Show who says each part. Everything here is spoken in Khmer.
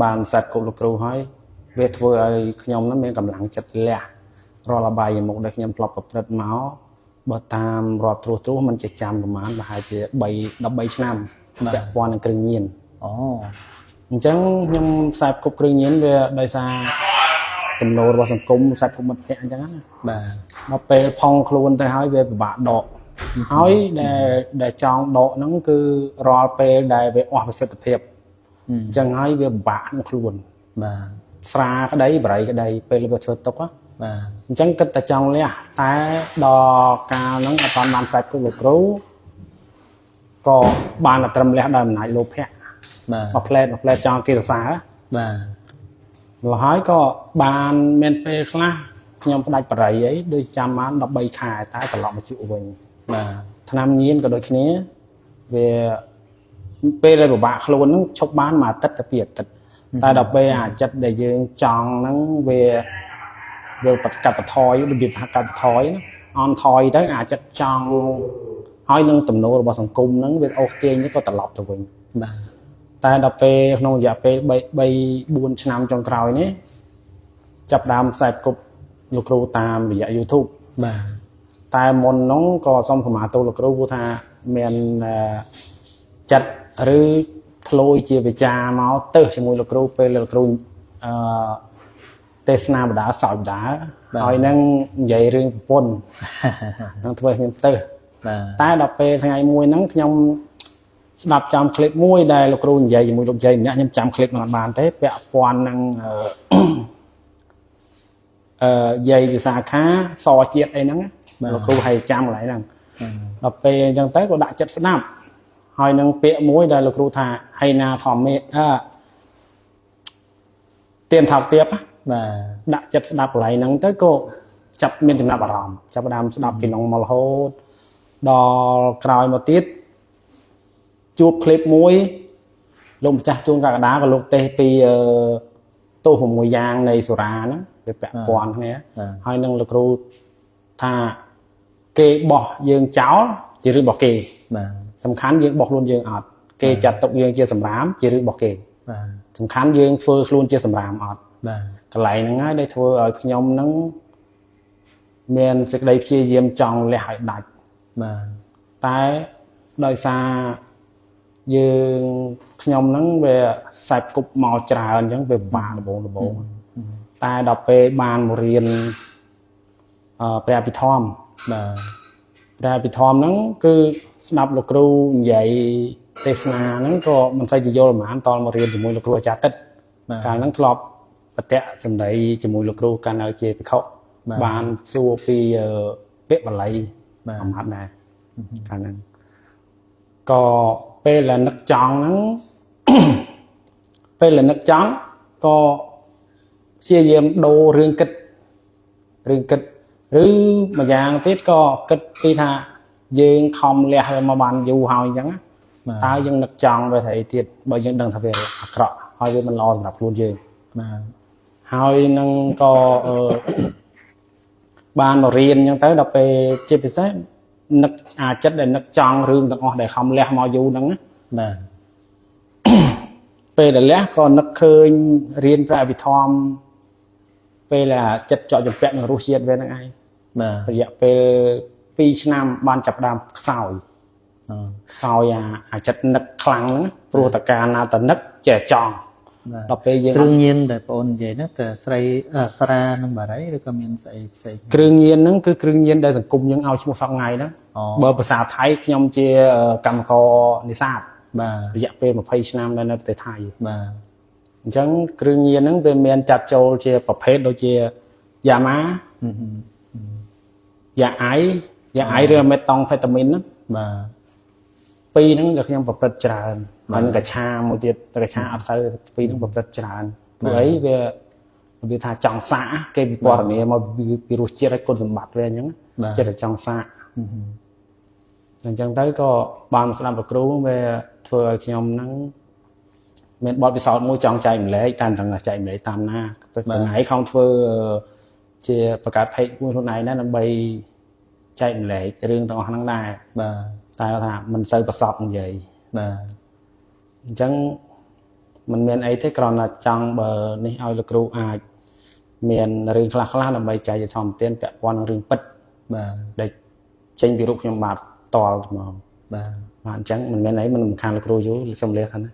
Speaker 1: បានសាច់គប់លោកគ្រូហើយវាធ្វើឲ្យខ្ញុំហ្នឹងមានកម្លាំងចិត្តលះរាល់អបាយមុខដែលខ្ញុំធ្លាប់ប្រព្រឹត្តមកបើតាមរាប់ត្រួសមិនចេះចាំប្រហែលប្រហែលជា13ឆ្នាំពាក់ព័ន្ធនឹងគ្រឿងញៀនអូអញ្ចឹងខ្ញុំខ្សែគប់គ្រឿងញៀនវាដោយសារទំនោររបស់សង្គមខ្សែគប់មិត្តភ័ក្តិអញ្ចឹងណាបាទដល់ពេលផុងខ្លួនទៅហើយវាពិបាកដកហើយដែលចង់ដកហ្នឹងគឺរាល់ពេលដែលវាអស់ប្រសិទ្ធភាពអញ្ចឹងហើយវាពិបាកក្នុងខ្លួនបាទស្រាក្តីបរិយក្តីពេលវាធ្វើទុកបាទអញ្ចឹងគិតតែចង់លះតែដល់កាលហ្នឹងអត់បានខ្សែគប់លោកគ្រូក៏បានតែត្រឹមលះដោយអំណាចលោភៈបាទផ្លែតចង់គេសរសើរបាទលហើយក៏បានមានពេលខ្លះខ្ញុំផ្ដាច់បរិយអីដូចចាំបាន13ខែតែត្រឡប់មកជួបវិញបាទឆ្នាំញៀនក៏ដូចគ្នាវាពេលដែលពិបាកខ្លួនហ្នឹងឈប់បានមួយអាទិត្យទៅពីអាទិត្យតែដល់ពេលអាចិត្តដែលយើងចង់ហ្នឹងវាកាត់បន្ថយរបៀបថាកាត់បន្ថយណាអន់ថយទៅអាចិត្តចង់ហើយនឹងទំនោររបស់សង្គមហ្នឹងវាអូសទាញទៅក៏ត្រឡប់ទៅវិញបាទតែដល់ពេលក្នុងរយៈពេល3-4ឆ្នាំចុងក្រោយនេះចាប់ដើមខ្សែគប់លោកគ្រូតាមរយៈ YouTube បាទតែមុនហ្នឹងក៏សូមខមាទោសលោកគ្រូព្រោះថាមានចិត្តឬធ្លោយជាវិចារមកទៅជាមួយលោកគ្រូពេលលោកគ្រូទេសនាបដាសោចបដាហើយនឹងនិយាយរឿងប្រពន្ធនឹងធ្វើឲ្យខ្ញុំទៅតែដល់ពេលថ្ងៃមួយហ្នឹងខ្ញុំស្ដាប់ចាំឃ្លីបមួយដែលលោកគ្រូនិយាយជាមួយលោកយាយម្នាក់ខ្ញុំចាំឃ្លីបមិនបានទេពាក់ព័ន្ធនឹងយាយវិសាខាសជាតិអីហ្នឹងលោកគ្រូឲ្យចាំកន្លែងហ្នឹងដល់ពេលអញ្ចឹងទៅក៏ដាក់ចិត្តស្ដាប់ហើយនឹងពាក្យមួយដែលលោកគ្រូថាហៃណាធម្មទៀនថោកទៀបបាទដាក់ចិត្តស្ដាប់កន្លែងហ្នឹងទៅក៏ចាប់មានចំណាប់អារម្មណ៍ចាប់ផ្ដើមស្ដាប់ពីក្នុងមករហូតដល់ក្រោយមកទៀតជួបឃ្លីបមួយលោកម្ចាស់ជួនកកដាក៏លោកទេសពីទោស6យ៉ាងនៃសូរាហ្នឹងវាពាក់ព័ន្ធគ្នាហើយនឹងលោកគ្រូថាគេបោះយើងចោលជារឿងរបស់គេបាទសំខាន់យើងបោះខ្លួនយើងអត់គេចាត់ទុកយើងជាសម្រាមជារឿងរបស់គេបាទសំខាន់យើងធ្វើខ្លួនជាសម្រាមអត់បាទកន្លែងហ្នឹងហើយដែលធ្វើឲ្យខ្ញុំហ្នឹងមានសេចក្តីព្យាយាមចង់លះឲ្យដាច់បាទតែដោយសារយើងខ្ញុំហ្នឹងវាខ្សែគប់មកច្រើនអញ្ចឹងវាពិបាកដំបូងតែដល់ពេលបានមករៀនព្រះអភិធម្មបាទព្រះអភិធម្មហ្នឹងគឺស្ដាប់លោកគ្រូនិយាយទេសនាហ្នឹងក៏មិនសូវជាយល់ប៉ុន្មានតមករៀនជាមួយលោកគ្រូអាចារ្យទឹកកាលហ្នឹងធ្លាប់បតៈសម្ដីជាមួយលោកគ្រូកាលនៅជាភិក្ខុបានសួរពីពាក្យបាលីអំហាត់ដែរកាលហ្នឹងក៏ពេលដែលនឹកចង់ហ្នឹងពេលដែលនឹកចង់ក៏ព្យាយាមដូររឿងគិតឬម្យ៉ាងទៀតក៏គិតពីថាយើងខំលះមកបានយូរហើយអញ្ចឹងតើយើងនឹកចង់វាថាអីទៀតបើយើងដឹងថាវាអាក្រក់ហើយវាមិនល្អសម្រាប់ខ្លួនយើងបាទហើយនឹងក៏បានមករៀនអញ្ចឹងទៅដល់ពេលជាពិសេសនឹកអាចិត្តដែលនឹកចង់រឿងទាំងអស់ដែលខំលះមកយូរហ្នឹងណាបាទពេលដែលលះក៏នឹកឃើញរៀនព្រះអភិធម្មពេលដែលចិត្តចောက်ចម្ពាក់នឹងរសជាតិវាហ្នឹងឯងបាទរយៈពេល2ឆ្នាំបានចាប់ដើមខ្សោយអាចិត្តនឹកខ្លាំងហ្នឹងព្រោះតកាលណាតនឹកចេះចង់ដល់ពេលយើងគ្រឿងញៀនដែលបងអូននិយាយហ្នឹងតើស្រីស្រានឹងបារីឬក៏មានស្អីផ្សេងគ្រឿងញៀនហ្នឹងគឺគ្រឿងញៀនដែលសង្គមយើងឲ្យឈ្មោះសប្ងៃហ្នឹងបើភាសាថៃខ្ញុំជាកម្មករនេសាទបាទរយៈពេល20ឆ្នាំនៅប្រទេសថៃបាទអញ្ចឹងគ្រឿងញៀនហ្នឹងវាមានចាត់ចូលជាប្រភេទដូចជាយ៉ាម៉ាយ៉ាអៃឬមេតុងហ្វេតាមីនហ្នឹងបាទពីរហ្នឹងដែលខ្ញុំប្រព្រឹត្តច្រើនហើយកឆាមួយទៀតកឆាអត់ទៅពីរហ្នឹងប្រព្រឹត្តច្រើនព្រោះអីវាថាចង់សាកគេពិពណ៌នាមកពីរសជាតិហើយគុណសម្បត្តិវាអញ្ចឹងចិត្តតែចង់សាកអញ្ចឹងទៅក៏បានស្ដាប់លោកគ្រូវាធ្វើឲ្យខ្ញុំហ្នឹងមានបទពិសោធន៍មួយចង់ចែកម្លែកតាមទាំងចែកម្លែកតាមណាថ្ងៃខំធ្វើជាបង្កើត page មួយខ្លួនឯងណាដើម្បីចែកម្លែករឿងទាំងអស់ហ្នឹងដែរបាទតែថាមិនសូវប្រសពនិយាយបាទអញ្ចឹង mình miền ấy thế còn là trong bờ ní ao lực ru ai miền rừng khla khla là bay chạy thòm tiền bẹ quan rừng bật để tranh bị rụng trong bạt to mà bạn chẳng mình miền ấy mình khang lực ru chú xong liệt thân